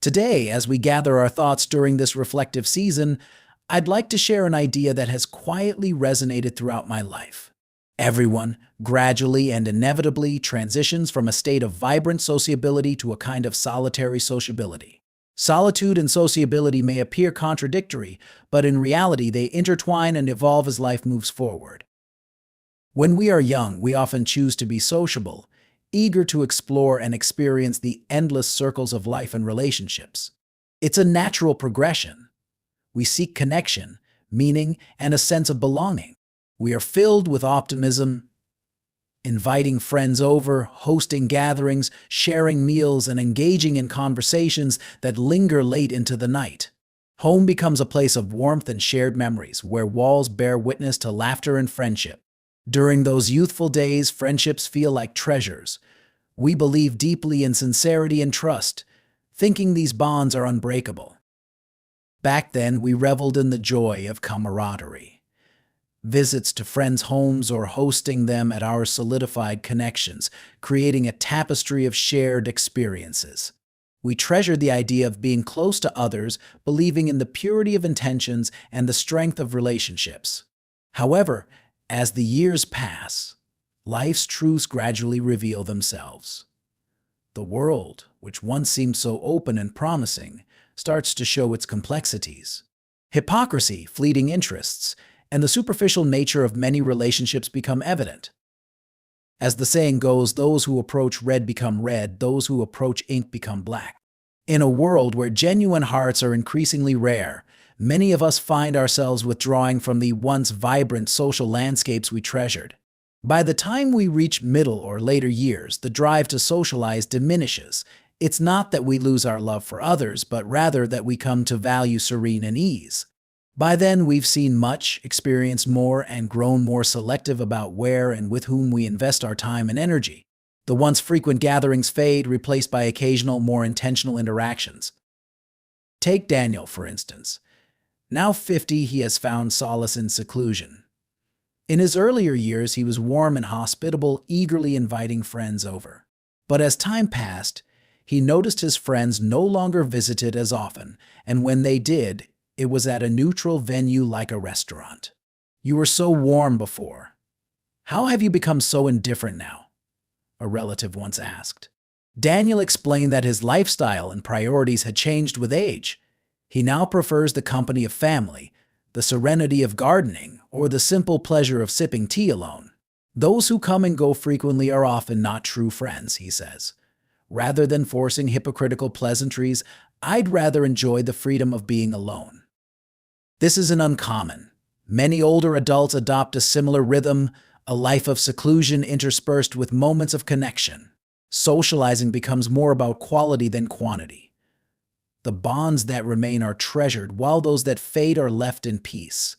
Today, as we gather our thoughts during this reflective season, I'd like to share an idea that has quietly resonated throughout my life. Everyone, gradually and inevitably, transitions from a state of vibrant sociability to a kind of solitary sociability. Solitude and sociability may appear contradictory, but in reality they intertwine and evolve as life moves forward. When we are young, we often choose to be sociable, eager to explore and experience the endless circles of life and relationships. It's a natural progression. We seek connection, meaning, and a sense of belonging. We are filled with optimism, inviting friends over, hosting gatherings, sharing meals, and engaging in conversations that linger late into the night. Home becomes a place of warmth and shared memories, where walls bear witness to laughter and friendship. During those youthful days, friendships feel like treasures. We believe deeply in sincerity and trust, thinking these bonds are unbreakable. Back then, we reveled in the joy of camaraderie. Visits to friends' homes or hosting them at our solidified connections, creating a tapestry of shared experiences. We treasured the idea of being close to others, believing in the purity of intentions and the strength of relationships. However, as the years pass, life's truths gradually reveal themselves. The world, which once seemed so open and promising, starts to show its complexities. Hypocrisy, fleeting interests, and the superficial nature of many relationships become evident. As the saying goes, those who approach red become red, those who approach ink become black. In a world where genuine hearts are increasingly rare, many of us find ourselves withdrawing from the once vibrant social landscapes we treasured. By the time we reach middle or later years, the drive to socialize diminishes. It's not that we lose our love for others, but rather that we come to value serene and ease. By then, we've seen much, experienced more, and grown more selective about where and with whom we invest our time and energy. The once frequent gatherings fade, replaced by occasional, more intentional interactions. Take Daniel, for instance. Now 50, he has found solace in seclusion. In his earlier years, he was warm and hospitable, eagerly inviting friends over. But as time passed, he noticed his friends no longer visited as often, and when they did, it was at a neutral venue like a restaurant. "You were so warm before. How have you become so indifferent now?" a relative once asked. Daniel explained that his lifestyle and priorities had changed with age. He now prefers the company of family, the serenity of gardening, or the simple pleasure of sipping tea alone. "Those who come and go frequently are often not true friends," he says. "Rather than forcing hypocritical pleasantries, I'd rather enjoy the freedom of being alone." This isn't uncommon. Many older adults adopt a similar rhythm, a life of seclusion interspersed with moments of connection. Socializing becomes more about quality than quantity. The bonds that remain are treasured, while those that fade are left in peace.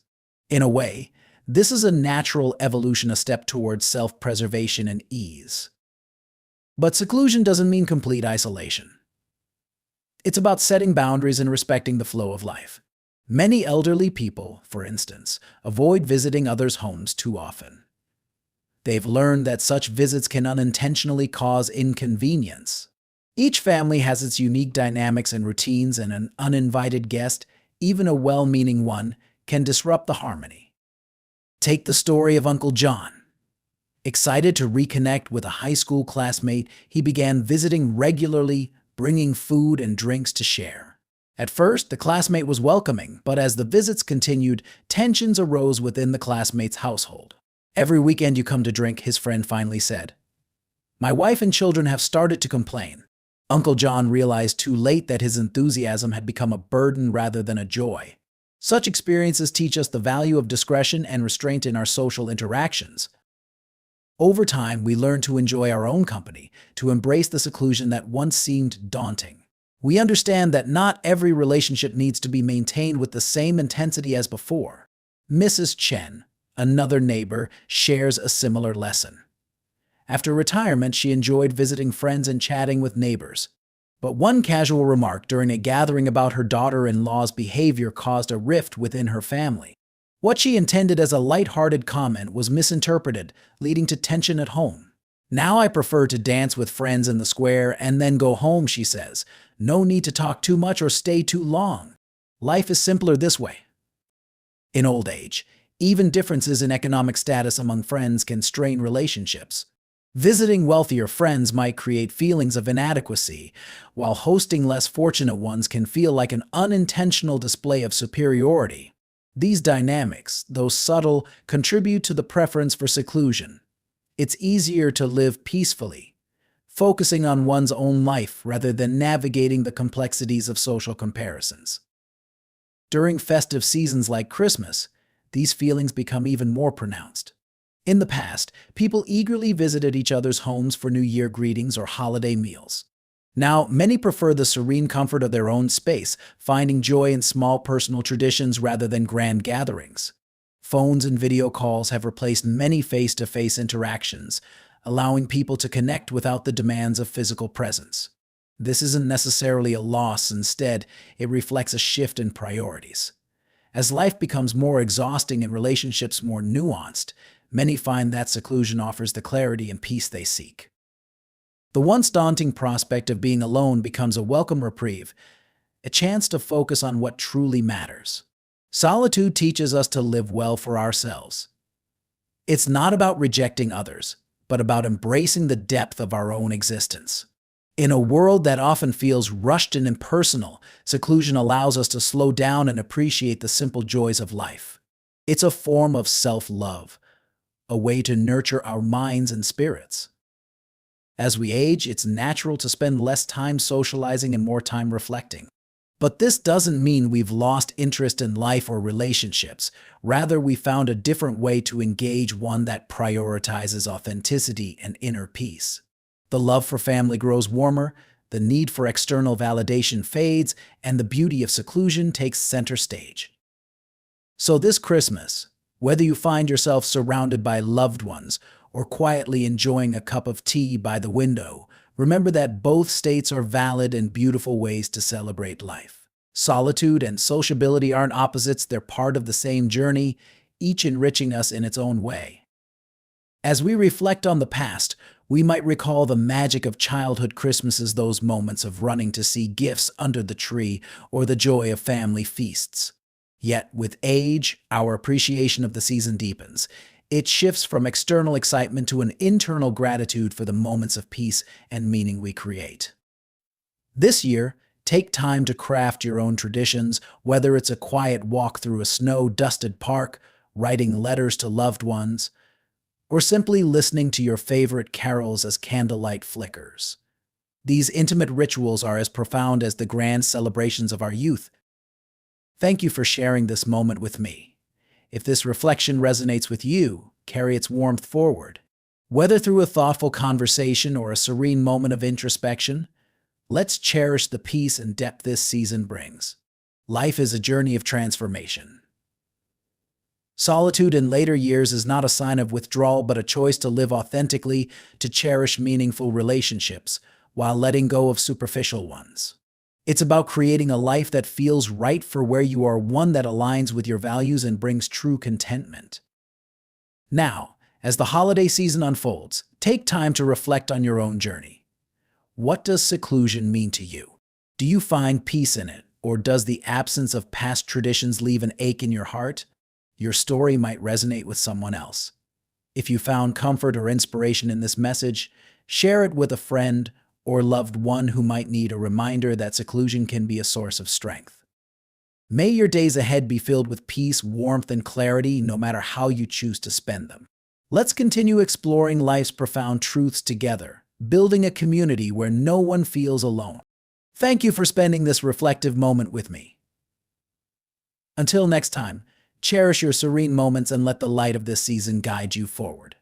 In a way, this is a natural evolution, a step towards self-preservation and ease. But seclusion doesn't mean complete isolation. It's about setting boundaries and respecting the flow of life. Many elderly people, for instance, avoid visiting others' homes too often. They've learned that such visits can unintentionally cause inconvenience. Each family has its unique dynamics and routines, and an uninvited guest, even a well-meaning one, can disrupt the harmony. Take the story of Uncle John. Excited to reconnect with a high school classmate, he began visiting regularly, bringing food and drinks to share. At first, the classmate was welcoming, but as the visits continued, tensions arose within the classmate's household. "Every weekend you come to drink," his friend finally said. "My wife and children have started to complain." Uncle John realized too late that his enthusiasm had become a burden rather than a joy. Such experiences teach us the value of discretion and restraint in our social interactions. Over time, we learn to enjoy our own company, to embrace the seclusion that once seemed daunting. We understand that not every relationship needs to be maintained with the same intensity as before. Mrs. Chen, another neighbor, shares a similar lesson. After retirement, she enjoyed visiting friends and chatting with neighbors. But one casual remark during a gathering about her daughter-in-law's behavior caused a rift within her family. What she intended as a light-hearted comment was misinterpreted, leading to tension at home. Now I prefer to dance with friends in the square and then go home, she says. No need to talk too much or stay too long. Life is simpler this way. In old age, even differences in economic status among friends can strain relationships. Visiting wealthier friends might create feelings of inadequacy, while hosting less fortunate ones can feel like an unintentional display of superiority. These dynamics, though subtle, contribute to the preference for seclusion. It's easier to live peacefully, focusing on one's own life rather than navigating the complexities of social comparisons. During festive seasons like Christmas, these feelings become even more pronounced. In the past, people eagerly visited each other's homes for New Year greetings or holiday meals. Now, many prefer the serene comfort of their own space, finding joy in small personal traditions rather than grand gatherings. Phones and video calls have replaced many face-to-face interactions, allowing people to connect without the demands of physical presence. This isn't necessarily a loss; instead, it reflects a shift in priorities. As life becomes more exhausting and relationships more nuanced, many find that seclusion offers the clarity and peace they seek. The once daunting prospect of being alone becomes a welcome reprieve, a chance to focus on what truly matters. Solitude teaches us to live well for ourselves. It's not about rejecting others, but about embracing the depth of our own existence. In a world that often feels rushed and impersonal, seclusion allows us to slow down and appreciate the simple joys of life. It's a form of self-love, a way to nurture our minds and spirits. As we age, it's natural to spend less time socializing and more time reflecting. But this doesn't mean we've lost interest in life or relationships. Rather, we found a different way to engage, one that prioritizes authenticity and inner peace. The love for family grows warmer, the need for external validation fades, and the beauty of seclusion takes center stage. So this Christmas, whether you find yourself surrounded by loved ones or quietly enjoying a cup of tea by the window, remember that both states are valid and beautiful ways to celebrate life. Solitude and sociability aren't opposites; they're part of the same journey, each enriching us in its own way. As we reflect on the past, we might recall the magic of childhood Christmases, those moments of running to see gifts under the tree or the joy of family feasts. Yet, with age, our appreciation of the season deepens. It shifts from external excitement to an internal gratitude for the moments of peace and meaning we create. This year, take time to craft your own traditions, whether it's a quiet walk through a snow-dusted park, writing letters to loved ones, or simply listening to your favorite carols as candlelight flickers. These intimate rituals are as profound as the grand celebrations of our youth. Thank you for sharing this moment with me. If this reflection resonates with you, carry its warmth forward. Whether through a thoughtful conversation or a serene moment of introspection, let's cherish the peace and depth this season brings. Life is a journey of transformation. Solitude in later years is not a sign of withdrawal, but a choice to live authentically, to cherish meaningful relationships, while letting go of superficial ones. It's about creating a life that feels right for where you are, one that aligns with your values and brings true contentment. Now, as the holiday season unfolds, take time to reflect on your own journey. What does seclusion mean to you? Do you find peace in it, or does the absence of past traditions leave an ache in your heart? Your story might resonate with someone else. If you found comfort or inspiration in this message, share it with a friend or loved one who might need a reminder that seclusion can be a source of strength. May your days ahead be filled with peace, warmth, and clarity, no matter how you choose to spend them. Let's continue exploring life's profound truths together, building a community where no one feels alone. Thank you for spending this reflective moment with me. Until next time, cherish your serene moments and let the light of this season guide you forward.